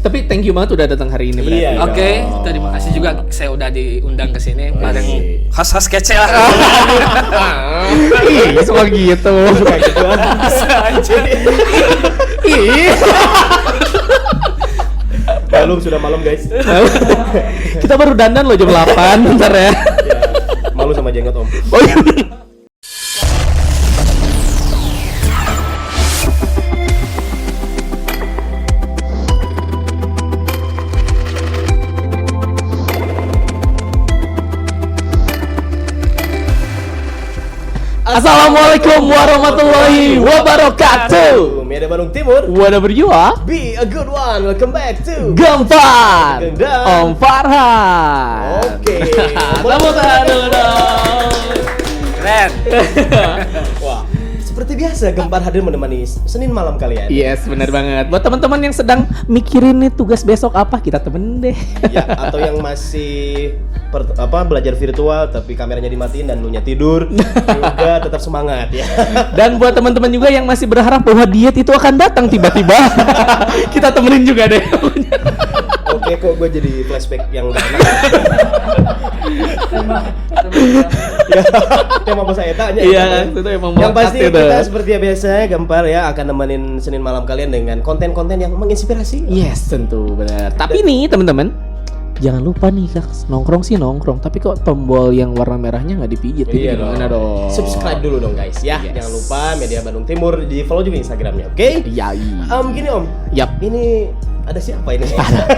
Tapi thank you banget udah datang hari ini berarti. Iya. Oke, terima kasih juga saya udah diundang ke sini bareng host-host kece lah. Ih, suka gitu. Suka gitu. Ih. Maklum sudah malam guys. Kita baru dandan loh jam 8 bentar ya. Malu sama jenggot om. Oh iya. Assalamualaikum warahmatullahi wabarakatuh. Media Bandung Timur. Whatever you are, Be a good one. Welcome back to Gempar Gendang. Om Farhan. Oke. Tepuk tangan dulu dong. Keren. Wah, seperti biasa Gempar hadir menemani Senin malam kalian. Yes, benar banget. Buat teman-teman yang sedang mikirin nih tugas besok apa, kita temenin deh. Ya, atau yang masih belajar virtual tapi kameranya dimatiin dan lu nya tidur juga tetap semangat ya. Dan buat teman-teman juga yang masih berharap bahwa diet itu akan datang tiba-tiba, kita temenin juga deh. Oke, kok gue jadi flashback yang gak enak. Ya, tema bos saya tanya. Iya, itu emang yang pasti melekat kita itu. seperti biasanya Gempar ya akan nemenin Senin malam kalian dengan konten-konten yang menginspirasi. Yes, tentu benar. Tapi nih teman-teman, jangan lupa nih Kak, nongkrong sih nongkrong, tapi kok tombol yang warna merahnya nggak dipijit gitu Iya gimana dong? Subscribe dulu dong guys ya. Yes. Jangan lupa Media Bandung Timur, di follow juga Instagramnya, oke? Iya. Gini om. Yap. Ini ada siapa ini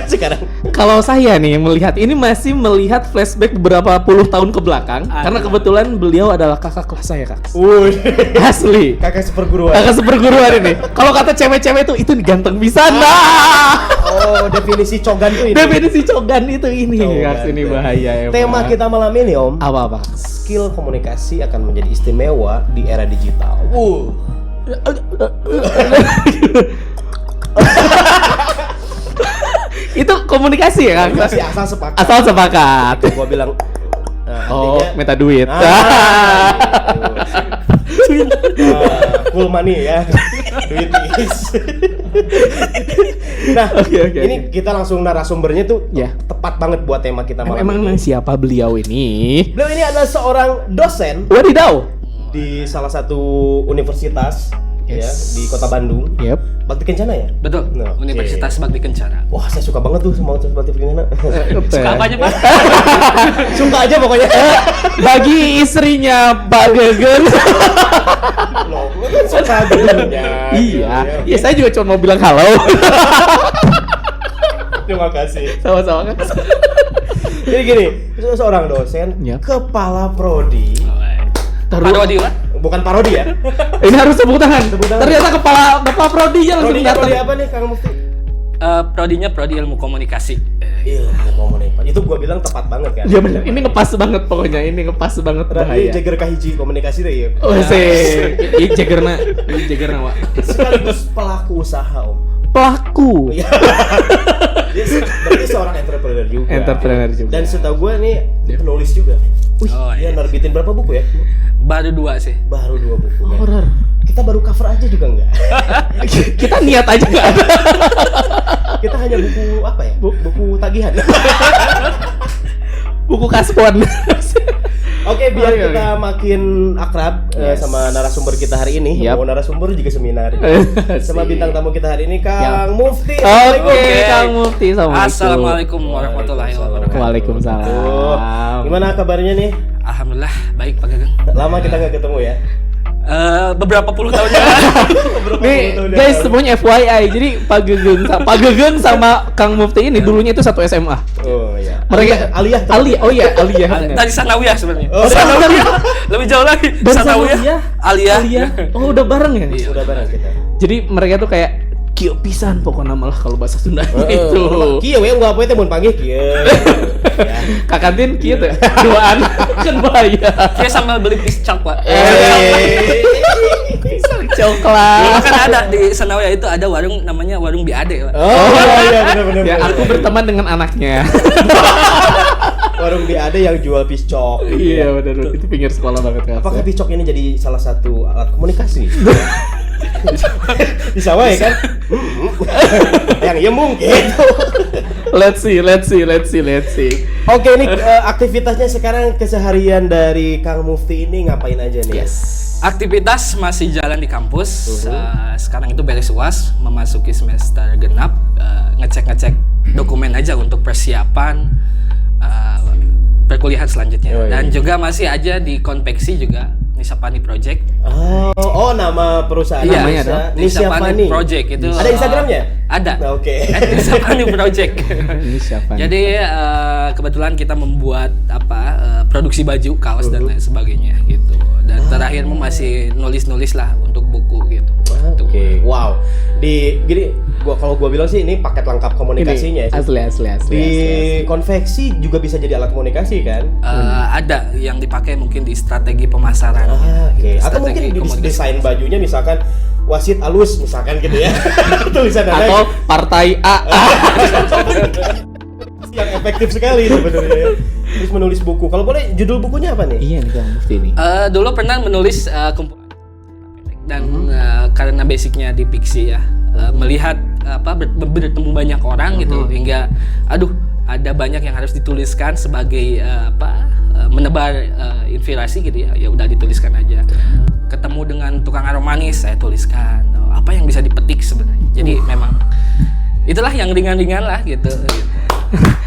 sekarang? Kalau saya nih melihat ini masih melihat flashback beberapa puluh tahun ke belakang, karena kebetulan beliau adalah kakak kelas saya Kak. Wuih. Asli. Kakak seperguruan. Kakak seperguruan ini. Kalau kata cewek-cewek tuh itu ganteng bisa. Nah. Oh, definisi cogan tuh ini. Definisi cogan itu ini, Cogan Kak. Ini tuh. bahaya emang. Tema kita malam ini om, apa? skill komunikasi akan menjadi istimewa di era digital. Itu komunikasi ya, Kak? Komunikasi asal sepakat. Asal sepakat. Gua bilang Oh, artinya, minta duit. cool money ya. Duit is. Nah, Oke. ini kita langsung narasumbernya tuh Ya. tepat banget buat tema kita malam Emang ini. siapa beliau ini? Beliau ini adalah seorang dosen Wadidaw. di salah satu universitas ya Yes. di Kota Bandung. Yep. Bakti Kencana ya? Betul. Nah, oke. Universitas Bakti Kencana. Wah, saya suka banget tuh sama Bakti Kencana. Suka apa aja, Pak? Suka aja pokoknya. Bagi istrinya Pak Gegen. Loh, lu kan suka dulunya. Iya. Iya, saya juga cuma mau bilang halo. Terima kasih. Sama-sama Kak. Jadi gini, seorang dosen, Ya. kepala prodi, Parodi, Pak. bukan parodi ya. Ini harus tepuk tangan. Tepuk tangan. Ternyata kepala prodi yang langsung Prodinya datang. prodi apa nih, Kang Mufti? Prodinya Prodi Ilmu Komunikasi. Ilmu komunikasi. Itu gua bilang tepat banget kan. Iya benar. Ini ngepas banget pokoknya. Ini ngepas banget Berarti bahaya. Jagger kahiji komunikasi deh ya. Oh sih. Ini Jagerna, Wak. Sekaligus pelaku usaha om. Pelaku. Iya. Dia berarti seorang entrepreneur juga. Entrepreneur juga. Dan setahu gue nih penulis juga. Wih, Oh, dia iya. nerbitin berapa buku ya? Baru 2 sih. Baru 2 buku. men. Horor. Kita baru cover aja juga enggak? Kita niat aja nggak ada. Kita hanya buku apa ya? Buku tagihan. Buku kaspon. Oke, biar Oke. kita makin akrab Yes. sama narasumber kita hari ini. Yap. Mau narasumber juga seminar. Sama Asik. bintang tamu kita hari ini Yap. Kang Mufti. Oke, Kang Mufti. Assalamualaikum warahmatullahi wabarakatuh. Waalaikumsalam. Gimana kabarnya nih? Alhamdulillah baik Pak Gageng. Lama kita nggak ketemu ya. Beberapa puluh tahun yang lalu. Nih, guys, semuanya FYI. Jadi Pak Gegen sama Kang Mufti ini dulunya itu satu SMA. Oh iya. Mereka Aliyah. Oh iya, Aliyah. benar. Tadi Sanawiyah sebenarnya. Oh, Sanawiyah. Lebih jauh lagi. Dan Sanawiyah, Aliyah. Oh, udah bareng ya? Iya. Udah bareng kita. Jadi mereka tuh kayak kieu pisan pokoknya malah kalau bahasa Sunda itu. Kieu we enggak apa teh mun panggil kieu. Ya. Kakantin kieu teh duaan kan bahaya. Kayak sambil beli piscak, Pak. Pisang Dulu coklat. kan ada di Sanawiyah itu ada warung namanya warung Biade, Pak. Oh iya benar-benar. Ya, aku berteman dengan anaknya. Warung ada yang jual piscok. Iya, benar. Itu pinggir sekolah banget kan. Apakah piscok ini jadi salah satu alat komunikasi? Di sawah ya kan? Yang iya mungkin. Let's see. Oke, ini aktivitasnya sekarang keseharian dari Kang Mufti ini ngapain aja nih? Yes. Aktivitas masih jalan di kampus. Sekarang itu beres UAS, memasuki semester genap, ngecek dokumen aja untuk persiapan perkuliahan selanjutnya. Dan juga masih aja di konveksi juga, Nisapani Project. Oh, nama perusahaan Iya, namanya adalah Nisapani Project itu. Ada Instagramnya? Ada. Oke. Nisapani Project. Ini siapa? Jadi kebetulan kita membuat produksi baju, kaos dan lain sebagainya gitu. Dan terakhir masih nulis lah untuk buku gitu. Oke. Wow. Gini, kalau gua bilang sih ini paket lengkap komunikasinya. Asli. Di konveksi juga bisa jadi alat komunikasi kan? Ada yang dipakai mungkin di strategi pemasaran. Oke. Atau Strategi mungkin di komunikasi. desain bajunya misalkan wasit alus misalkan gitu ya. Tulisan Atau partai A. yang efektif sekali sebenarnya. Terus menulis buku. Kalau boleh judul bukunya apa nih? Iya nih Kang Mufti nih. Dulu pernah menulis kumpulan dan karena basicnya di fiksi ya, melihat bertemu banyak orang gitu hingga ada banyak yang harus dituliskan sebagai menebar inspirasi gitu ya udah dituliskan aja. Ketemu dengan tukang aroma manis saya tuliskan apa yang bisa dipetik sebenarnya. Jadi memang itulah yang ringan-ringan lah gitu.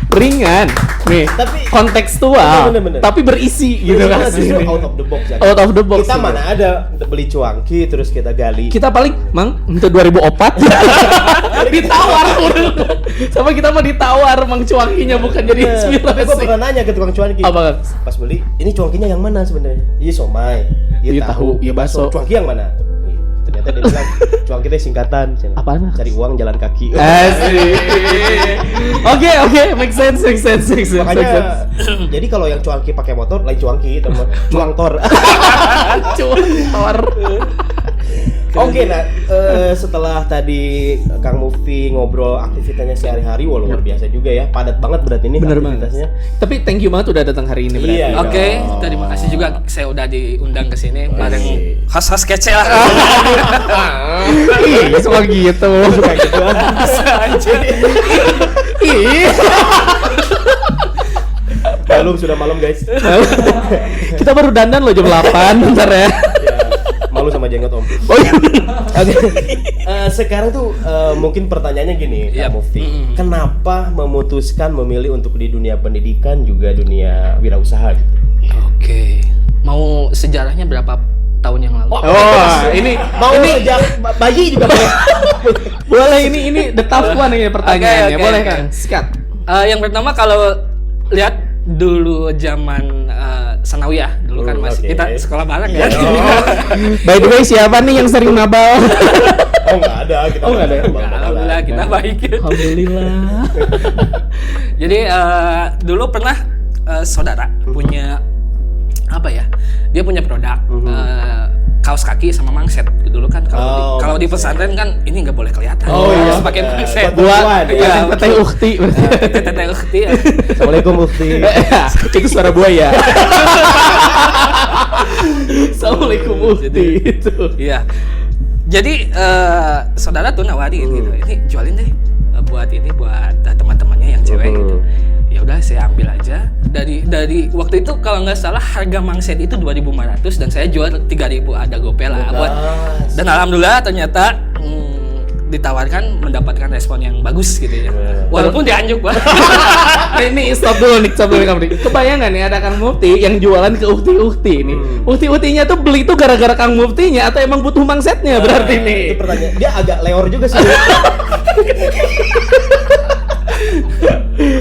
Ringan nih, Tapi- kontekstual, Bener. tapi berisi gitu kan. Justru out of the box ya. Out of the box. Kita gitu. mana ada beli cuanki terus kita gali. Kita paling mang untuk 2004 ditawar sama kita mah ditawar mang cuankinya bukan jadi Tapi gue inspirasi. pernah nanya ke tukang cuanki. Apa kan? Pas beli, ini cuankinya yang mana sebenarnya? Iya somai, Iya, tahu, iya, bakso. Cuanki yang mana? Ih, ternyata dia bilang cuanki itu singkatan. Apaan, Mas? Cari uang jalan kaki. Asik. Oke, make sense. Makanya, jadi kalau yang cuanki pakai motor, lain cuanki, teman. Cuangtor. Cuantor. Oke, nah setelah tadi Kang Mufti ngobrol aktivitasnya sehari-hari, wah luar biasa juga ya, padat banget berarti ini Bener banget. aktivitasnya. Tapi thank you banget udah datang hari ini berarti. Iya. Oke, Oh. terima kasih juga saya udah diundang ke sini bareng khas-khas kece lah. Ih, suka gitu. Suka gitu. Ih. Sudah malam guys. Kita baru dandan loh jam 8 bentar ya. Ya, malu sama jenggot om. Oh iya. Oke. Sekarang tuh mungkin pertanyaannya gini, Kak Yap. Mufti. Kenapa memutuskan memilih untuk di dunia pendidikan juga dunia wirausaha gitu? Oke. Mau sejarahnya berapa tahun yang lalu? Oh, ini Mau sejak bayi juga boleh. boleh ini the tough one ini pertanyaannya. Oke, Boleh oke. kan? Sikat. Yang pertama kalau lihat dulu zaman sanawiyah dulu kan masih Oke. kita sekolah bareng ya. By the way, siapa nih yang sering mabal? Oh nggak ada. Kita Oh, nggak ada. Alhamdulillah kita baik. Alhamdulillah. Jadi dulu pernah saudara punya apa ya? Dia punya produk kaos kaki sama mangset. Dulu kan kalau di pesantren kan ini nggak boleh kelihatan. Oh, iya. Harus pakai mangset. Buat Iya, Teteh ukti berarti. Teteh ukti ya. Assalamualaikum Mufti. Itu suara buaya. Assalamualaikum ukti itu. Iya. Jadi saudara tuh nawarin gitu, ini jualin deh buat teman-temannya yang cewek gitu. Ya udah saya ambil aja. Dari waktu itu kalau nggak salah harga mangset itu 2.500 dan saya jual 3.000 ada gopay lah buat. Dan alhamdulillah ternyata ditawarkan mendapatkan respon yang bagus gitu ya. Walaupun dianjuk banget. Ini stop dulu kamu. Kebayang nggak nih ada Kang Mufti yang jualan ke ukti-ukti ini. Ukti-uktinya tuh beli tuh gara-gara Kang Muftinya atau emang butuh mangsetnya berarti nih. Itu pertanyaan. Dia agak leor juga sih.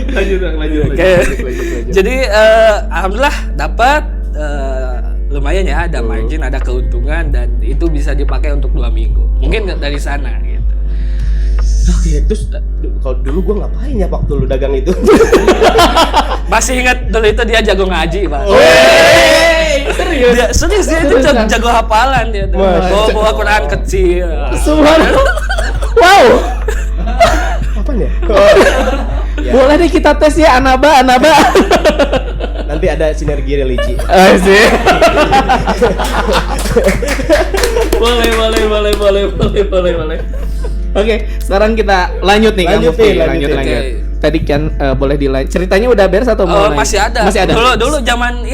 Lanjut. Oke. Jadi alhamdulillah dapat lumayan ya, ada margin, ada keuntungan dan itu bisa dipakai untuk 2 minggu. Mungkin dari sana gitu. Oke, terus kalau dulu gua ngapain ya waktu lu dagang itu? Masih ingat dulu itu dia jago ngaji, Pak. Serius? Dia serius dia itu Serius, jago hafalan dia tuh. Masya Bawa Quran kecil. Subhanallah. Wow. Apaan ya? Boleh deh kita tes ya Anaba. Nanti Nanti ada sinergi religi. Sih. boleh. Oke, sekarang kita lanjut nih Kang Mufti. Lanjut. Tadi kan boleh ceritanya udah beres atau mau lanjut? Masih ada. Dulu zaman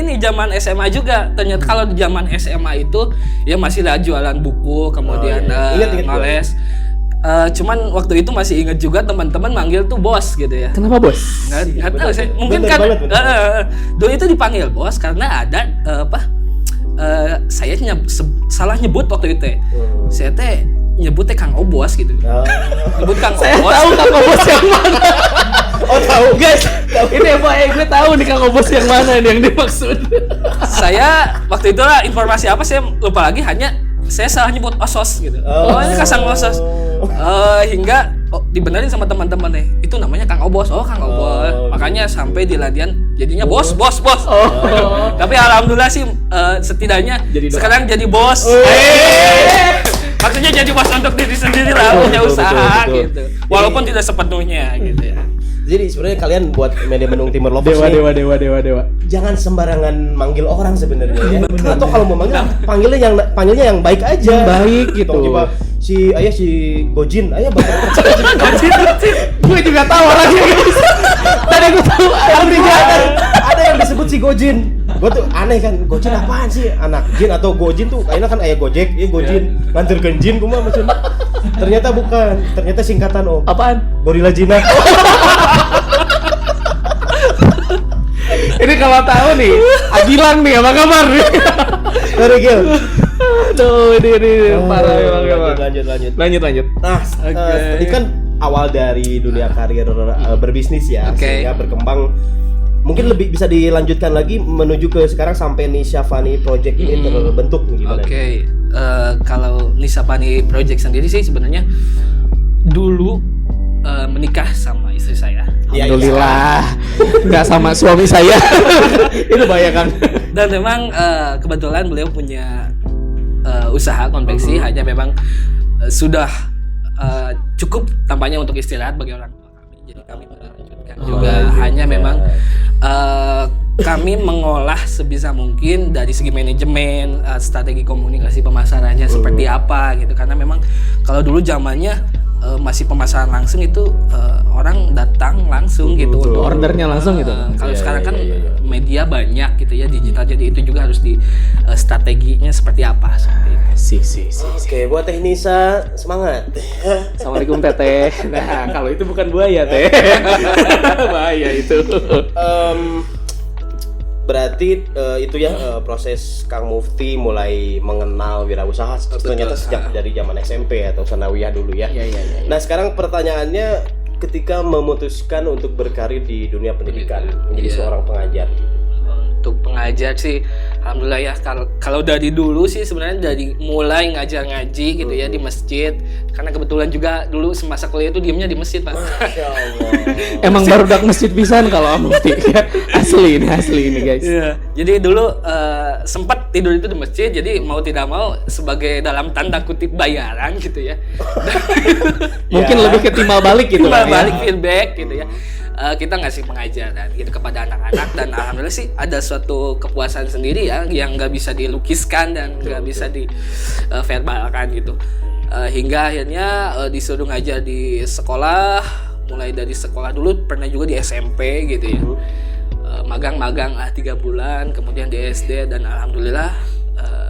SMA juga. Ternyata kalau di zaman SMA itu ya masih lah jualan buku, kemudian Ingat. ngoles. Cuman waktu itu masih inget juga teman-teman manggil tuh bos gitu ya. Kenapa bos? Nggak tahu sih. Mungkin Bener kan banget. dulu itu dipanggil bos karena ada saya salah nyebut waktu itu. Saya teh nyebutnya Kang Obos gitu. Nyebut Kang Saya Obos. tahu Kang Obos yang mana. Oh tahu Guys, ini FYI gue tahu nih Kang Obos yang mana nih yang dimaksud. Saya waktu itu lah informasi apa saya lupa lagi, hanya saya salah nyebut osos gitu. Oh ini Kasang Osos. Hingga dibenerin sama teman-teman nih. Itu namanya Kang Obos. Oh Kang Obos. Makanya sampai di latihan jadinya bos. Tapi alhamdulillah sih setidaknya sekarang jadi bos. Maksudnya jadi bos untuk diri sendiri lah, punya usaha betul. gitu. Walaupun tidak sepenuhnya gitu ya. Jadi sebenarnya kalian buat Media Mendung Timur Lovers Dewa. jangan sembarangan manggil orang sebenarnya ya. Atau kalau mau manggil panggilnya yang baik aja. Yang baik gitu. Coba si Gojin, ayah bakal Gue juga tahu orangnya guys. Tadi gue tahu ada yang disebut si Gojin. Gue tuh aneh kan, Gojin apaan sih? Anak jin atau Gojin tuh kayaknya kan ayah Gojek, Gojin nganterkeun jin kumaha maksudnya. Ternyata bukan, ternyata singkatan apaan? Gorilla Jinak. Ini kalau tahu nih, Agilang nih apa kabar nih? Dari Gil. Aduh, ini parah memang. Lanjut. Nah, tadi kan awal dari dunia karir berbisnis ya, sehingga berkembang. Mungkin lebih bisa dilanjutkan lagi menuju ke sekarang sampai Nisha Fani Project ini terbentuk gimana? Kalau Nisha Fani Project sendiri sih sebenarnya dulu menikah sama istri saya. Alhamdulillah. Nggak sama suami saya. Itu bayangkan. Dan memang kebetulan beliau punya usaha konveksi, hanya memang sudah cukup tampaknya untuk istirahat bagi orang tua kami. Jadi kami melanjutkan juga. Hanya memang kami mengolah sebisa mungkin dari segi manajemen, strategi komunikasi pemasarannya seperti apa gitu. Karena memang kalau dulu zamannya masih pemasaran langsung itu orang datang langsung gitu untuk ordernya langsung gitu. Kalau sekarang kan media banyak gitu ya, digital, jadi itu juga harus di strateginya seperti apa seperti itu. Oke, buat Teh Nisa semangat. Assalamualaikum Teteh. Nah, kalau itu bukan buaya Teh. Bahaya itu. Berarti itu ya proses Kang Mufti mulai mengenal wirausaha ternyata sejak dari zaman SMP atau sanawiyah dulu ya. Iya. Nah sekarang pertanyaannya, ketika memutuskan untuk berkarir di dunia pendidikan menjadi seorang pengajar. Untuk pengajar sih alhamdulillah ya, kalau dari dulu sih sebenarnya dari mulai ngajar ngaji gitu ya di masjid, karena kebetulan juga dulu semasa kuliah itu diemnya di masjid Pak. Masya Allah. Emang baru dak masjid pisan kalau Mufti. asli ini guys. Iya. Jadi dulu sempat tidur itu di masjid, jadi mau tidak mau sebagai dalam tanda kutip bayaran gitu ya. Mungkin lebih ke timbal balik gitu timbal kan, balik feedback gitu ya. Kita ngasih pengajaran gitu kepada anak-anak, dan alhamdulillah sih ada suatu kepuasan sendiri ya yang nggak bisa dilukiskan dan nggak bisa verbalkan gitu. Hingga akhirnya disuruh ngajar di sekolah, mulai dari sekolah dulu, pernah juga di SMP gitu ya. Magang 3 bulan, kemudian di SD, dan alhamdulillah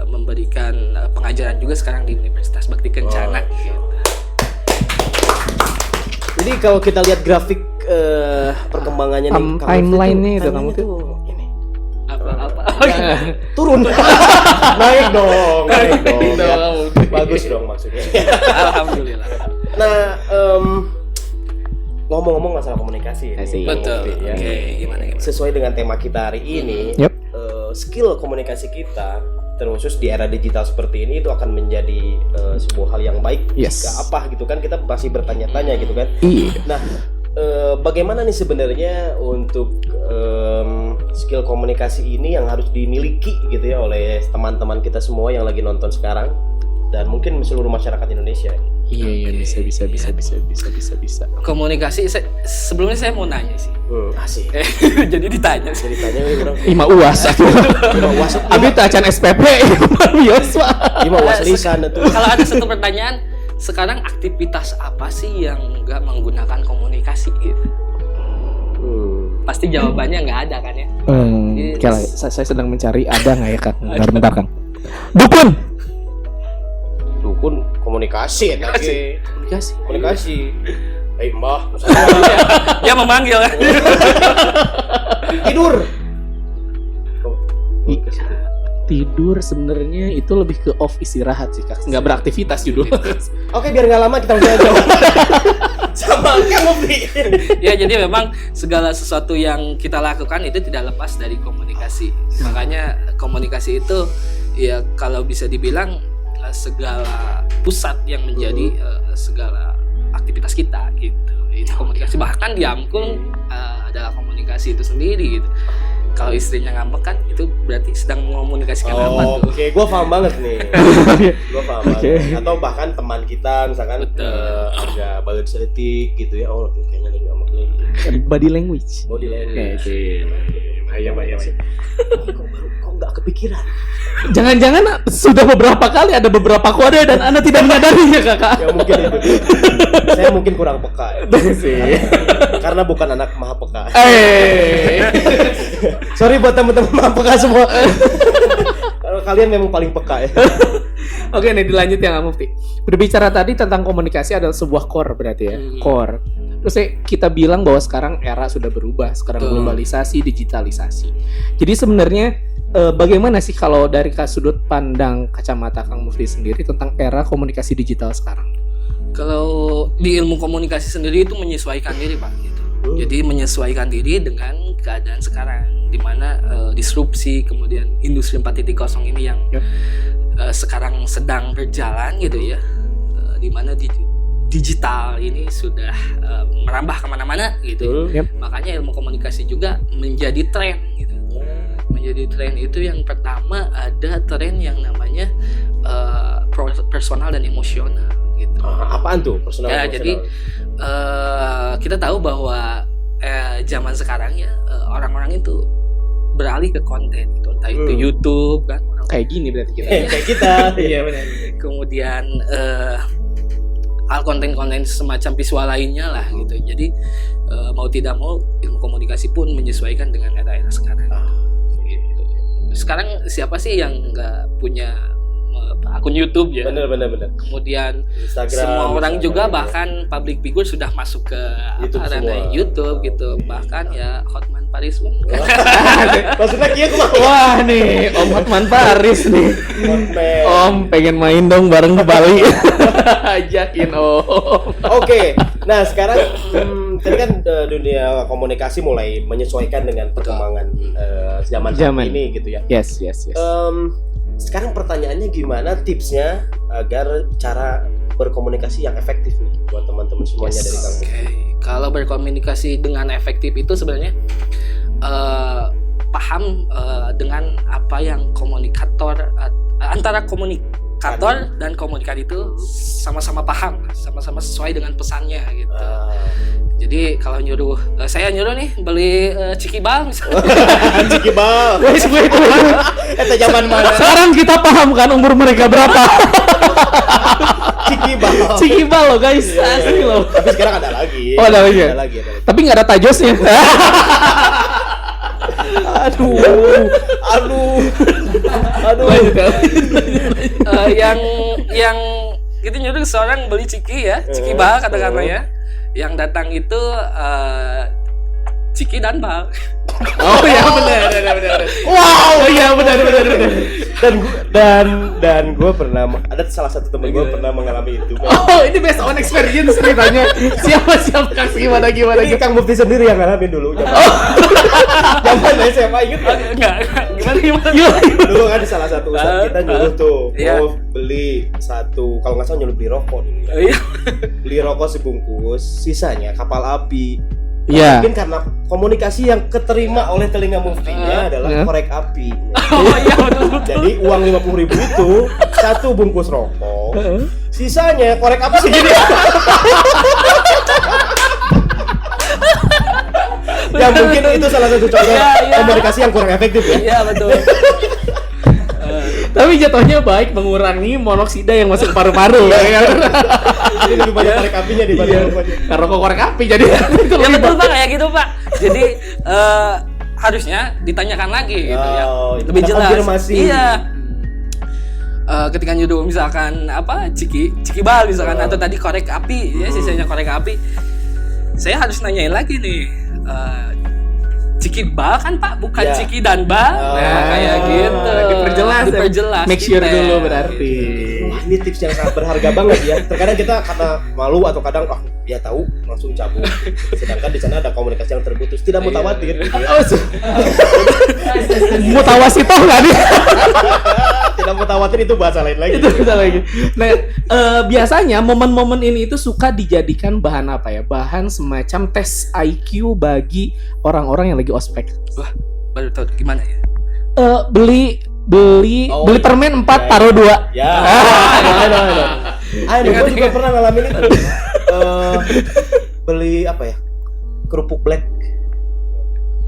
memberikan pengajaran juga sekarang di Universitas Bakti Kencana. Gitu. Jadi kalau kita lihat grafik perkembangannya nih, timeline-nya itu kamu tuh ini Apa? turun. naik dong ya. Bagus dong maksudnya. Alhamdulillah. Nah, ngomong-ngomong masalah komunikasi ini, Betul. ya. Oke, gimana? Sesuai dengan tema kita hari ini, skill komunikasi kita terkhusus di era digital seperti ini itu akan menjadi sebuah hal yang baik. Jika apa gitu kan, kita masih bertanya-tanya gitu kan. Nah, bagaimana nih sebenarnya untuk skill komunikasi ini yang harus dimiliki gitu ya oleh teman-teman kita semua yang lagi nonton sekarang dan mungkin seluruh masyarakat Indonesia. Iya bisa. Komunikasi sebelumnya saya mau nanya sih. Asik. Jadi ditanya sih. Ceritanya orang Ima UAS atuh. Abi teh acan SPP Yoswa. Ima UAS lisan itu. Kalau ada satu pertanyaan, sekarang aktivitas apa sih yang nggak menggunakan komunikasi gitu? Pasti jawabannya nggak ada kan ya? Saya sedang mencari, ada nggak ya Kang? Bentar Kang. Dukun komunikasi. Komunikasi. Mbah. Ya memanggil. Tidur sebenarnya itu lebih ke off istirahat sih Kak. Nggak beraktivitas judul. Oke, biar nggak lama kita langsung jawab. Sama kamu Ya, jadi memang segala sesuatu yang kita lakukan itu tidak lepas dari komunikasi. Makanya komunikasi itu ya kalau bisa dibilang segala pusat yang menjadi segala aktivitas kita gitu. Itu komunikasi, bahkan diamkung adalah komunikasi itu sendiri gitu. Kalau istrinya ngambek kan itu berarti sedang mengomunikasikan apa tuh. Oke, gue paham banget nih. Gue paham banget. Atau bahkan teman kita misalkan agak balut seletik gitu ya. Oh, kayaknya lagi ngambek lagi. Body language. Oke. Ayam. Kok nggak kepikiran? Jangan-jangan sudah beberapa kali ada beberapa kode dan Anda tidak menyadarinya Kakak. Ya mungkin itu. Saya mungkin kurang peka ya. Karena bukan anak maha peka. Sorry buat teman-teman maha peka semua. Kalau kalian memang paling peka ya. Oke nih dilanjut ya Kak Mufti. Berbicara tadi tentang komunikasi adalah sebuah core berarti ya. Core. Terus kita bilang bahwa sekarang era sudah berubah, sekarang globalisasi, digitalisasi. Jadi sebenarnya bagaimana sih kalau dari sudut pandang kacamata Kang Mufti sendiri tentang era komunikasi digital sekarang? Kalau di ilmu komunikasi sendiri itu menyesuaikan diri Pak gitu. Jadi menyesuaikan diri dengan keadaan sekarang di mana disrupsi kemudian industri 4.0 ini yang sekarang sedang berjalan gitu ya. Di mana digital ini sudah merambah kemana-mana gitu. Makanya ilmu komunikasi juga menjadi tren gitu. Menjadi tren itu yang pertama ada tren yang namanya personal dan emosional gitu. Apaan tuh personal? Ya, jadi kita tahu bahwa zaman sekarang ya orang-orang itu beralih ke konten gitu. Entah itu YouTube kan. Kayak gini berarti kita. Kayak kita. Iya benar. Kemudian hal konten-konten semacam visual lainnya lah gitu. Jadi mau tidak mau ilmu komunikasi pun menyesuaikan dengan era-era sekarang. Gitu. Sekarang siapa sih yang nggak punya akun YouTube ya? Benar. Kemudian Instagram, semua orang juga bahkan public figure sudah masuk ke ranah YouTube gitu. Bahkan ya Hotman Paris pun. Maksudnya kia kumaha? Wah nih Om Hotman Paris nih. Om pengen main dong bareng ke Bali. Ajakin Om. Oke. Nah sekarang tadi kan dunia komunikasi mulai menyesuaikan dengan perkembangan zaman ini gitu ya. Yes. Sekarang pertanyaannya gimana tipsnya agar cara berkomunikasi yang efektif nih buat teman-teman semuanya dari Kang Mufti. Kalau berkomunikasi dengan efektif itu sebenarnya paham dengan apa yang komunikator antara komunikator dan komunikan itu sama-sama paham, sama-sama sesuai dengan pesannya gitu. Jadi kalau saya nyuruh nih beli cikibal misalnya. Cikibal. Itu zaman mana? Sekarang kita paham kan umur mereka berapa. Cikibal loh guys, asli loh. Tapi sekarang ada lagi. Oh ada lagi. Tapi nggak ada tajosnya. Aduh. Yang itu nyuruh seorang beli cikibal katakanlah ya. Yang datang itu Ciki dan Bal. Oh iya benar. Wow, iya benar. Dan gue pernah ada salah satu temen gue pernah mengalami itu. Oh, ini based on experience ceritanya. Siapa kasih gimana? Ini Kang Mufti sendiri yang ngalamin dulu. Zaman SMA inget enggak? Gimana? Dulu kan salah satu ustaz kita nyuruh tuh, mau beli satu, kalau nggak salah nyuruh beli rokok dulu ya. Beli rokok sebungkus, sisanya kapal api. Iya. Mungkin karena komunikasi yang keterima oleh telinga muftinya adalah korek api. Oh iya betul. Jadi uang 50.000 itu satu bungkus rokok Sisanya korek api segini. Ya mungkin itu salah satu contoh komunikasi yang kurang efektif ya. Iya betul. Tapi jatuhnya baik, mengurangi monoksida yang masuk ke paru-paru. Jadi lebih banyak korek apinya dibanding rokoknya. Karena kok korek api jadi. Ya betul Pak, kayak gitu Pak. Jadi harusnya ditanyakan lagi gitu ya. Lebih jelas. Konfirmasi. Iya. Ketika nyuduh misalkan apa cikibal misalkan atau tadi korek api ya sisanya korek api, saya harus nanyain lagi nih cikibal kan Pak, bukan ciki dan bal. Kayak gitu. Diperjelas. Make sure dulu berarti. Wah, ini tips yang sangat berharga banget ya. Terkadang kita karena malu atau kadang ya tahu langsung cabut. Sedangkan di sana ada komunikasi yang terputus. Tidak mutawatir. Mutawasitoh nggak nih? Tidak mutawatir itu bahasa lain lagi. Itu bahasa lagi. Nah, biasanya momen-momen ini itu suka dijadikan bahan apa ya? Bahan semacam tes IQ bagi orang-orang yang lagi ospek. Wah, baru tahu gimana ya? Beli permen 4 taruh 2. Ya. Gue juga pernah ngalamin itu. Beli apa ya? Kerupuk black.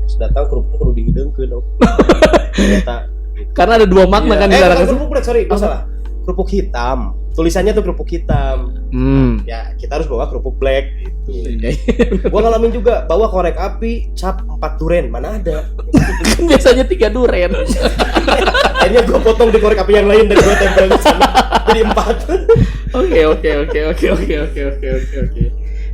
Sudah tahu kerupuk perlu dihidangkeun. Ternyata karena ada 2 makna kan di dalam kerupuk black, sorry, salah. Kerupuk hitam. Tulisannya tuh kerupuk hitam. Ya, kita harus bawa kerupuk black gitu. Gua ngalamin juga bawa korek api cap 4 duren, mana ada. Kan biasanya 3 duren. Akhirnya gua potong di korek api yang lain dan gua tempel di sana. Jadi 4. Oke.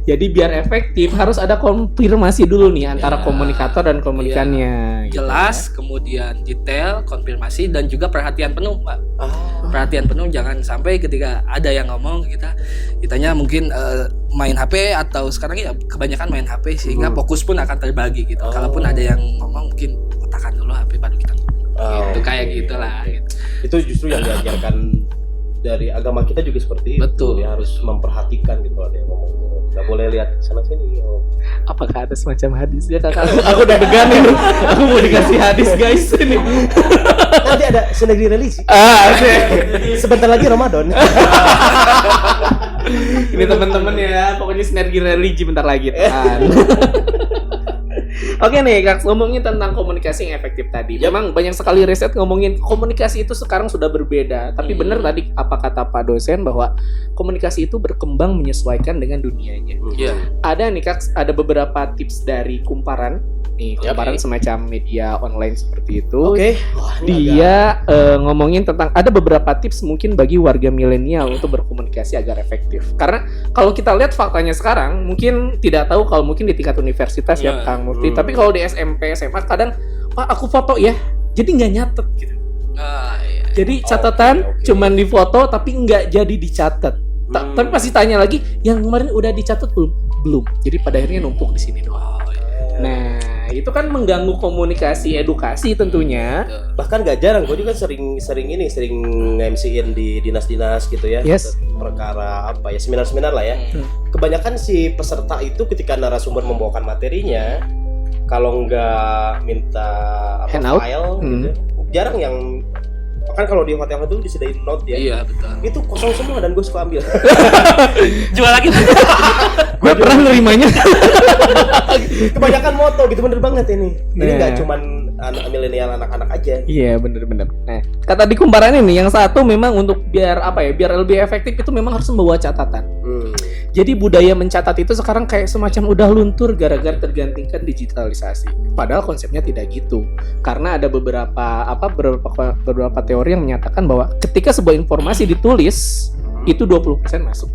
Jadi biar efektif harus ada konfirmasi dulu nih antara komunikator dan komunikannya. Jelas, kemudian detail, konfirmasi dan juga perhatian penuh, Pak. Perhatian penuh, jangan sampai ketika ada yang ngomong kitanya mungkin main HP atau sekarang ya kebanyakan main HP sehingga fokus pun akan terbagi gitu. Kalaupun ada yang ngomong mungkin letakkan dulu HP baru kita ngomong. Gitu kayak gitulah gitu. Itu justru yang diajarkan dari agama kita juga seperti itu. Betul. Dia harus memperhatikan gitu ada yang ngomong. Gak boleh lihat sana sini. Apakah ada semacam hadisnya kakak? Aku udah degan ini. Aku mau dikasih hadis guys ini. Nanti ada sinergi religi. Sebentar lagi Ramadan. Ini teman-teman ya, pokoknya sinergi religi bentar lagi kan. Oke nih, Kak, ngomongin tentang komunikasi yang efektif tadi. Memang banyak sekali riset ngomongin komunikasi itu sekarang sudah berbeda. Tapi benar tadi apa kata Pak dosen bahwa komunikasi itu berkembang menyesuaikan dengan dunianya. Ada nih Kak, ada beberapa tips dari Kumparan. Nih, Kumparan semacam media online seperti itu. Dia ngomongin tentang ada beberapa tips mungkin bagi warga milenial untuk berkomunikasi agar efektif. Karena kalau kita lihat faktanya sekarang, mungkin tidak tahu kalau mungkin di tingkat universitas ya Kang Mufti. Tapi kalau di SMP, SMA kadang Pak aku foto ya, jadi nggak nyatet gitu. Jadi catatan cuman di foto tapi nggak jadi dicatat. Tapi pasti tanya lagi, yang kemarin udah dicatat belum? Jadi pada akhirnya numpuk di sini doang. Nah, itu kan mengganggu komunikasi edukasi tentunya. Bahkan gak jarang, gue juga sering nge-MC-in di dinas-dinas gitu ya. Perkara apa ya, seminar-seminar lah ya. Kebanyakan si peserta itu ketika narasumber membawakan materinya, kalau nggak minta file gitu, jarang yang kan kalau di hotel itu disediain note ya. Iya betul. Itu kosong semua dan gue suka ambil. Jual lagi. Gue pernah nerimanya. Kebanyakan moto gitu, bener banget ini. Ini nggak cuman anak milenial, anak-anak aja. Iya bener-bener. Nah, kata di Kumparan ini yang satu memang untuk biar lebih efektif itu memang harus membawa catatan. Jadi budaya mencatat itu sekarang kayak semacam udah luntur gara-gara tergantikan digitalisasi. Padahal konsepnya tidak gitu. Karena ada beberapa teori yang menyatakan bahwa ketika sebuah informasi ditulis itu 20% masuk.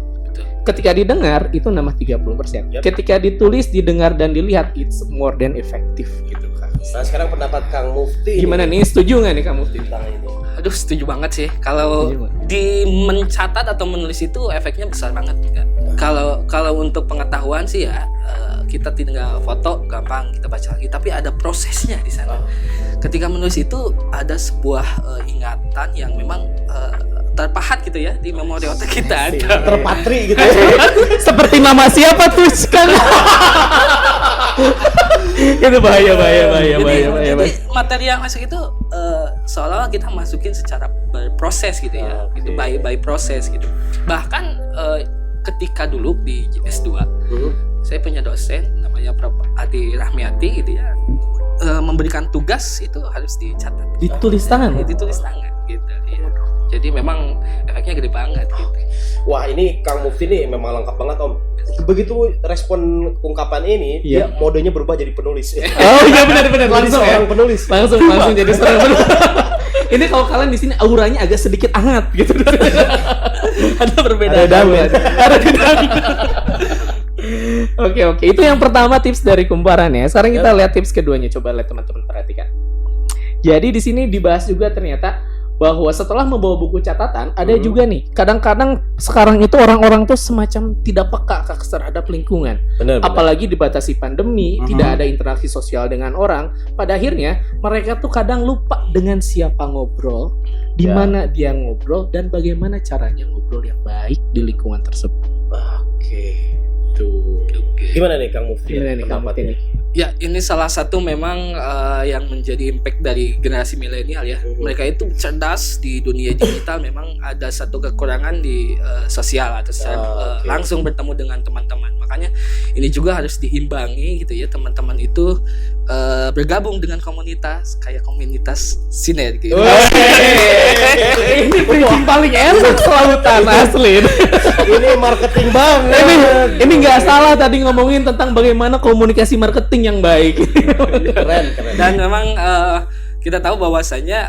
Ketika didengar itu nambah 30%. Ketika ditulis, didengar dan dilihat it's more than effective gitu kan. Nah, sekarang pendapat Kang Mufti. Gimana nih? Setuju nggak nih Kang Mufti tentang ini? Aduh, setuju banget sih. Kalau di mencatat atau menulis itu efeknya besar banget. Kalau untuk pengetahuan sih ya kita tinggal foto gampang kita baca lagi, tapi ada prosesnya di sana. Ketika menulis itu ada sebuah ingatan yang memang terpahat gitu ya di memori otak kita, ada terpatri gitu ya. Seperti nama siapa tuh Kang? Itu bahaya. Jadi materi yang masuk itu seolah-olah kita masukin secara berproses gitu ya, gitu by proses gitu. Bahkan ketika dulu di S2, saya punya dosen namanya Prof. Adi Rahmiati gitu ya, memberikan tugas itu harus dicatat, ditulis tangan gitu ya. Jadi memang efeknya gede banget gitu. Wah, ini Kang Mufti nih memang lengkap banget Om. Begitu respon ungkapan ini, dia modenya berubah jadi penulis. Oh iya benar langsung ya. Penulis. Langsung jadi seorang penulis. Ini kalau kalian di sini auranya agak sedikit hangat gitu. Ada perbedaan. Ada Oke, itu yang pertama tips dari kumparan ya. Sekarang kita lihat tips keduanya. Coba lihat teman-teman perhatikan. Jadi di sini dibahas juga ternyata bahwa setelah membawa buku catatan, ada juga nih, kadang-kadang sekarang itu orang-orang tuh semacam tidak peka terhadap lingkungan. Benar. Apalagi dibatasi pandemi, tidak ada interaksi sosial dengan orang. Pada akhirnya mereka tuh kadang lupa dengan siapa ngobrol, di mana dia ngobrol, dan bagaimana caranya ngobrol yang baik di lingkungan tersebut. Oke. Gimana nih Kang Mufti? Ya, ini salah satu memang yang menjadi impact dari generasi milenial ya. Mereka itu cerdas di dunia digital, memang ada satu kekurangan di sosial atau langsung bertemu dengan teman-teman. Makanya ini juga harus diimbangi gitu ya, teman-teman itu bergabung dengan komunitas kayak komunitas sinergi. Ini bridging paling enak selautan asli. Ini marketing banget. Ini nggak salah tadi ngomongin tentang bagaimana komunikasi marketing yang baik. Keren. Dan memang kita tahu bahwasanya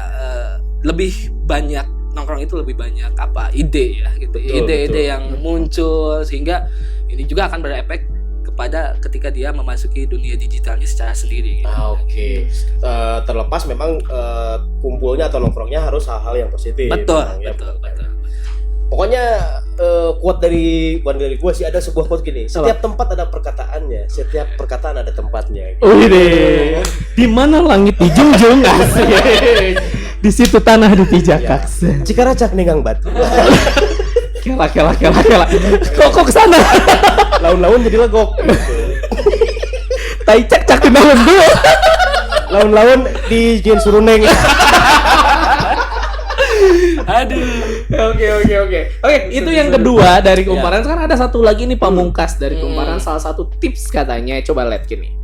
lebih banyak nongkrong itu lebih banyak ide ya gitu. Ide-ide yang muncul, sehingga ini juga akan berefek kepada ketika dia memasuki dunia digitalnya secara sendiri gitu. Oke. Terlepas memang kumpulnya atau nongkrongnya harus hal-hal yang positif. Betul. Pokoknya quote dari gue sih, ada sebuah quote gini. Setiap tempat ada perkataannya, setiap perkataan ada tempatnya. Gitu. Di mana langit dijunjung, di situ tanah dipijak. Cikaracak ninggang batu. Kela. Kok kesana? Laun-laun jadi legok. Tai cak di dalam dulu. Laun-laun di jin suruneng. Aduh. Oke, itu yang kedua dari kumparan. Sekarang ada satu lagi nih pamungkas dari kumparan, salah satu tips katanya. Coba lihat gini.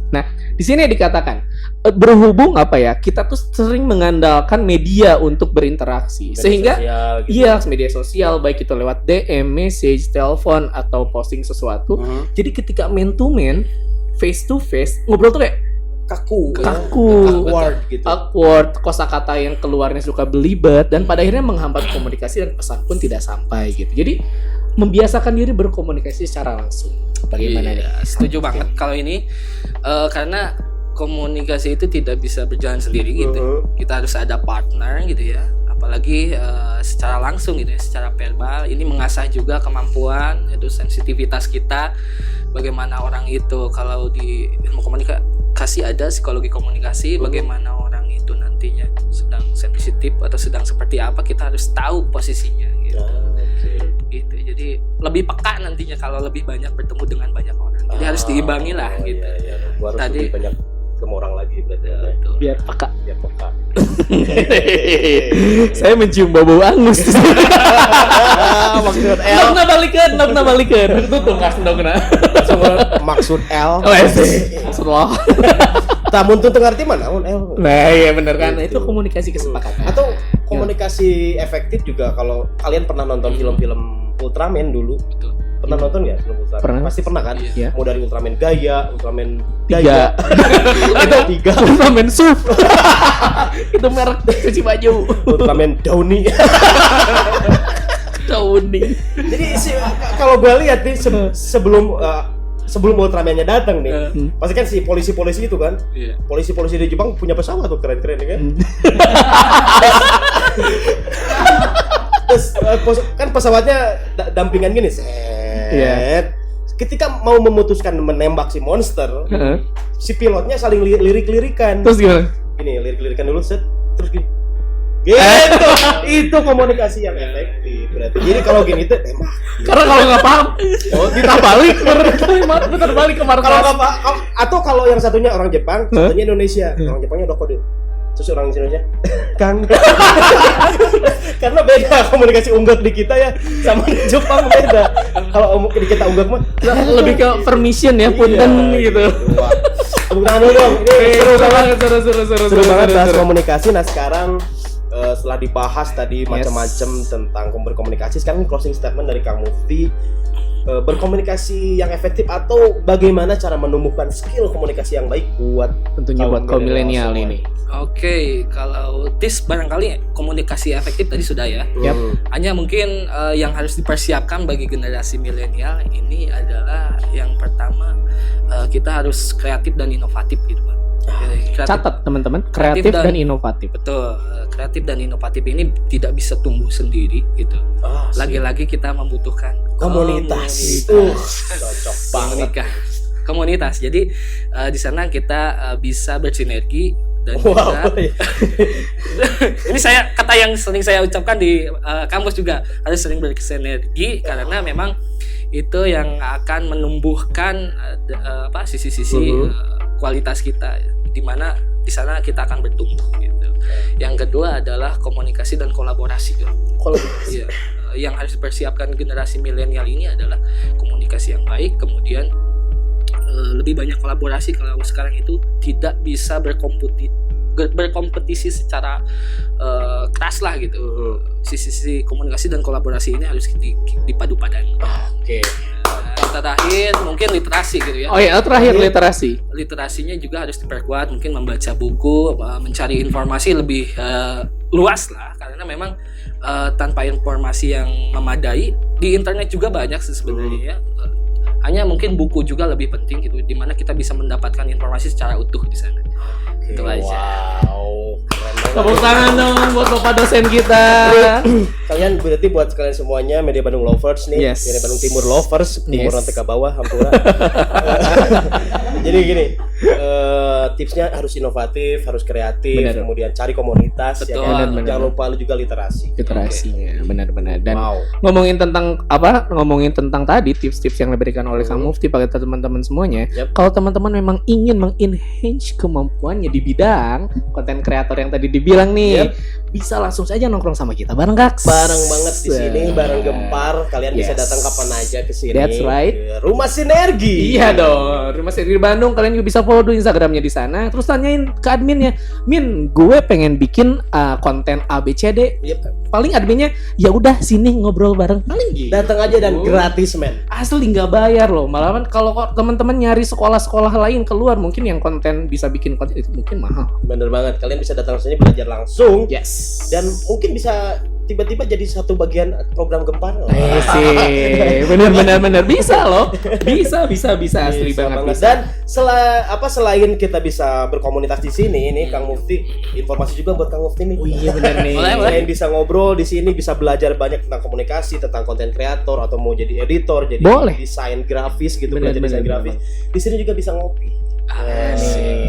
Nah, di sini dikatakan berhubung kita tuh sering mengandalkan media untuk berinteraksi, sehingga media sosial, baik itu lewat DM, message, telepon, atau posting sesuatu. Jadi ketika man to man, face to face, ngobrol tuh kayak kaku, awkward, kosakata yang keluarnya suka belibet, dan pada akhirnya menghambat komunikasi dan pesan pun tidak sampai gitu. Jadi membiasakan diri berkomunikasi secara langsung. Bagaimana nih? Setuju banget kalau ini, karena komunikasi itu tidak bisa berjalan sendiri gitu. Kita harus ada partner gitu ya. Apalagi secara langsung gitu ya, secara verbal. Ini mengasah juga kemampuan, yaitu sensitivitas kita. Bagaimana orang itu, kalau di ilmu komunikasi ada psikologi komunikasi, bagaimana orang itu nantinya sedang sensitif atau sedang seperti apa, kita harus tahu posisinya gitu. Gitu. Jadi lebih peka nantinya kalau lebih banyak bertemu dengan banyak orang. Jadi harus diimbangi lah gitu. Gua harus lebih banyak ketemu orang lagi berarti. Biar peka. Saya mencium bau angus. Maksud L. Nopna balikeun. Tutup ngas ndogna. Maksud L. Maksud lo. Tamun tuh ngerti mana naon L. Nah, iya benar kan. Itu komunikasi kesepakatan. Atau komunikasi efektif juga, kalau kalian pernah nonton film-film Ultraman dulu. Betul. Pernah nonton nggak film Ultraman? Pernah. Pasti pernah kan? Iya. Mau dari Ultraman Gaya, Ultraman Tiga. Itu 3. Ultraman Suf. Itu merek cuci baju. Ultraman Downy. Jadi kalau gue lihat nih sebelum Ultraman-nya datang nih, pasti kan si polisi-polisi itu kan, polisi-polisi di Jepang punya pesawat tuh keren-keren kan. Terus kan pesawatnya dampingan gini, ketika mau memutuskan menembak si monster, si pilotnya saling lirik-lirikan. Terus gimana? Gini, lirik-lirikan dulu set, terus gini. Gitu. Itu komunikasi yang efektif berarti. Jadi kalau gini tuh tembak. Karena kalau nggak paham, kita balik putar balik ke markas. Kalau nggak paham, atau kalau yang satunya orang Jepang, satunya Indonesia. Orang Jepangnya udah kode. Terus orang Indonesia, Kang. Karena beda komunikasi unggah di kita ya sama di Jepang beda. Kalau di kita unggah mah lebih ke permission ya, punten gitu. Tepuk tangan dulu dong. Ini seru banget bahas seru. komunikasi. Nah sekarang setelah dibahas tadi macam-macam tentang berkomunikasi, sekarang closing statement dari Kang Mufti, berkomunikasi yang efektif atau bagaimana cara menumbuhkan skill komunikasi yang baik buat tentunya buat kaum milenial ini. Oke, kalau tips barangkali komunikasi efektif tadi sudah ya. Hanya mungkin yang harus dipersiapkan bagi generasi milenial ini adalah yang pertama, kita harus kreatif dan inovatif gitu Pak. Catat teman-teman, kreatif dan inovatif. Betul, kreatif dan inovatif ini tidak bisa tumbuh sendiri gitu. Lagi-lagi kita membutuhkan komunitas. Cocok banget. Komunitas. Jadi di sana kita bisa bersinergi dan juga ini kata yang sering saya ucapkan di kampus juga, harus sering bersinergi karena memang itu yang akan menumbuhkan sisi-sisi kualitas kita, di mana di sana kita akan bertumbuh gitu. Yang kedua adalah komunikasi dan kolaborasi. Iya. Yang harus dipersiapkan generasi milenial ini adalah komunikasi yang baik, kemudian lebih banyak kolaborasi. Kalau sekarang itu tidak bisa berkompetisi secara keras lah gitu. Sisi komunikasi dan kolaborasi ini harus dipadu-padankan. Oke. Terakhir mungkin literasi gitu ya. Oh iya, terakhir literasi. Literasinya juga harus diperkuat, mungkin membaca buku, mencari informasi lebih luas lah, karena memang tanpa informasi yang memadai di internet juga banyak sebenarnya ya. Hanya mungkin buku juga lebih penting gitu, di mana kita bisa mendapatkan informasi secara utuh di sana. Itu aja. Wow. Tepuk tangan dong buat Bapak dosen kita. Kalian berarti buat kalian semuanya Media Bandung Lovers nih, Media Bandung Timur Lovers, Timur nanti ke bawah, hampura. Jadi gini, tipsnya harus inovatif, harus kreatif, kemudian cari komunitas, ya kan? Jangan lupa juga literasi. Literasinya, benar-benar. Dan ngomongin tentang tadi tips-tips yang diberikan oleh Kang Mufti pada teman-teman semuanya. Kalau teman-teman memang ingin mengenhance kemampuannya di bidang konten kreator yang tadi dibilang nih, bisa langsung saja nongkrong sama kita bareng Gax. Bareng banget di sini, bareng Gempar. Kalian bisa datang kapan aja ke sini. That's right. Rumah Sinergi. Iya dong, Rumah Sinergi di Bandung. Kalian juga bisa follow Instagramnya di sana. Terus tanyain ke adminnya, Min, gue pengen bikin konten ABCD. Paling adminnya, ya udah sini ngobrol bareng. Paling gitu. Datang aja dan gratis men. Asli nggak bayar loh. Malah kalau teman-teman nyari sekolah-sekolah lain keluar, mungkin yang konten bisa bikin konten itu mungkin mahal. Bener banget. Kalian bisa datang sini belajar langsung. Yes. Dan mungkin bisa tiba-tiba jadi satu bagian program Gempar. Bener bisa loh. Bisa asli banget. Bisa. Dan selain kita bisa berkomunitas di sini, ini Kang Mufti informasi juga buat Kang Mufti nih. Oh iya benar nih. Selain bisa ngobrol di sini, bisa belajar banyak tentang komunikasi, tentang konten kreator atau mau jadi editor, jadi desain grafis gitu, belajar desain grafis. Di sini juga bisa ngopi.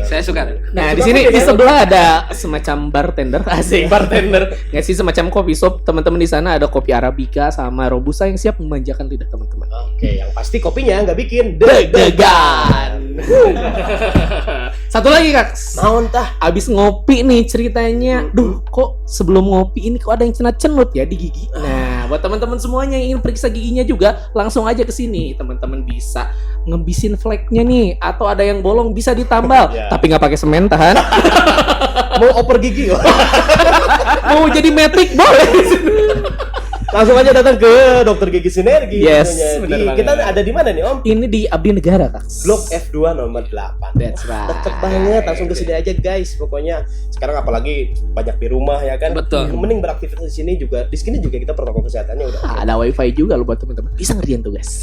Saya suka. Nah, di sini di sebelah ada semacam bartender, bartender. Nggak sih, semacam coffee shop. Teman-teman di sana ada kopi arabica sama robusta yang siap memanjakan lidah teman-teman. Oke, yang pasti kopinya nggak bikin deg-degan. Satu lagi Kak, mau entah abis ngopi nih ceritanya, kok sebelum ngopi ini kok ada yang cenut-cenut ya di gigi. Nah, buat teman-teman semuanya yang ingin periksa giginya juga langsung aja ke sini. Teman-teman bisa ngebisin fleknya nih, atau ada yang bolong bisa ditambal, tapi nggak pakai semen tahan. Mau oper gigi, mau jadi metik boleh. Langsung aja datang ke Dokter Gigi Sinergi. Yes, benar banget. Kita ada di mana nih Om? Ini di Abdi Negara Kak. Blok F2 nomor 8. That's right. Deket banget, langsung ke sini aja guys. Pokoknya sekarang apalagi banyak di rumah ya kan. Betul. Mending beraktivitas di sini juga. Di sini juga kita protokol kesehatannya udah. Ada wifi juga loh buat teman-teman. Bisa ngerjain tugas.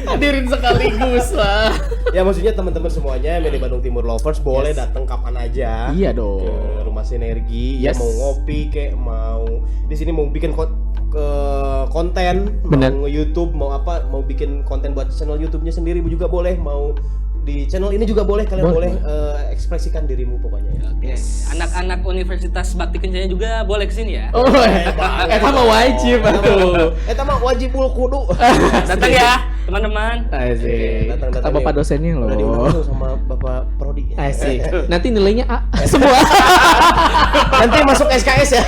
Hadirin sekaligus lah. Ya maksudnya teman-teman semuanya Media Bandung Timur Lovers boleh datang kapan aja. Iya dong. Ke Rumah Sinergi. Ya mau ngopi kayak mau di sini mau bikin konten, mau YouTube, mau bikin konten buat channel YouTube-nya sendiri juga boleh, mau di channel ini juga boleh, kalian boleh ekspresikan dirimu pokoknya. Yes. Anak-anak Universitas Bakti Kencana juga boleh kesini ya. Oh, eta mah wajib atuh. Eta mah wajibul kudu. Datang ya, teman-teman. Asik. Kata Bapak dosennya loh. Udah diundang langsung sama Bapak Prodi. Asik. Nanti nilainya A semua. Nanti masuk SKS ya.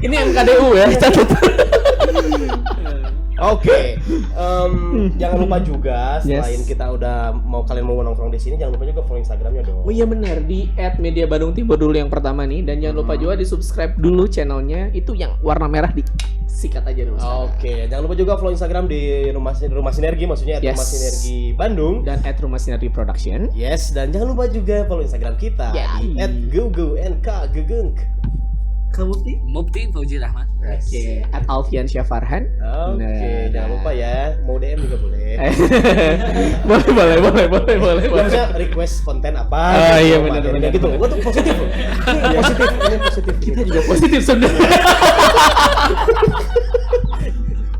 Ini MKDU ya. Oke, jangan lupa juga selain kita udah kalian mau nongkrong di sini, jangan lupa juga follow Instagramnya dong. Oh iya benar, di @mediabandungtimur dulu yang pertama nih, dan jangan lupa juga di subscribe dulu channelnya, itu yang warna merah disikat aja dulu. Oke, jangan lupa juga follow Instagram di Rumah Sinergi, maksudnya Rumah Sinergi Bandung dan @Rumah Sinergi Production. Yes, dan jangan lupa juga follow Instagram kita di @gugu_nk_gegeng. Mufti Fauzi Rahman. Oke, @Alfian Syafarhan. Oke, jangan lupa ya, mau DM juga boleh. boleh. Maksudnya request konten apa? Oh iya benar gitu. Gua tuh positif loh. Ini positif. Kita juga positif sebenarnya.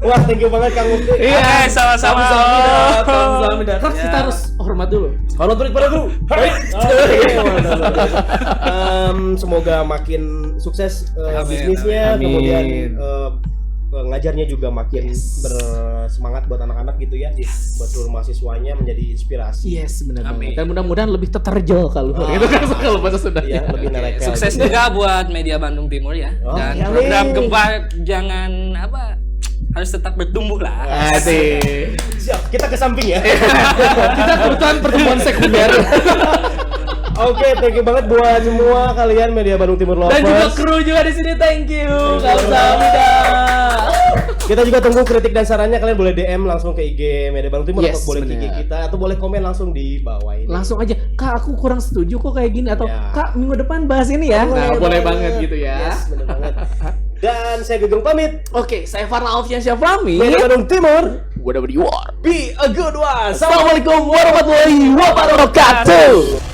Wah, thank you banget Kang Mufti. Iya, sama-sama. Kan kita harus hormat dulu. Hormat balik pada guru. Semoga makin sukses bisnisnya, kemudian ngajarnya juga makin bersemangat buat anak-anak gitu ya, buat seluruh mahasiswanya menjadi inspirasi. Yes, benar banget. Dan mudah-mudahan lebih terterjal kalau itu kan kalau bahasa Sundanya. Lebih narek. Sukses juga buat Media Bandung Timur ya. Dan program Gempa jangan harus tetap bertumbuh lah. Asik. Siap, kita ke samping ya. Kita kebetulan pertemuan sekunder. Oke, thank you banget buat semua kalian Media Bandung Timur Lovers. Dan juga kru juga di sini, thank you. Kamsahamnida. Kita juga tunggu kritik dan sarannya, kalian boleh DM langsung ke IG Media Bandung Timur, atau boleh ke IG kita, atau boleh komen langsung di bawah ini. Langsung aja, Kak aku kurang setuju kok kayak gini, atau Kak minggu depan bahas ini ya. Nah, boleh banget gitu ya. Yes, bener banget. Dan saya Gugeng pamit. Oke, saya Farna Alfian Syafami. Media Bandung Timur. What about you are? Be a good one. Assalamualaikum warahmatullahi wabarakatuh.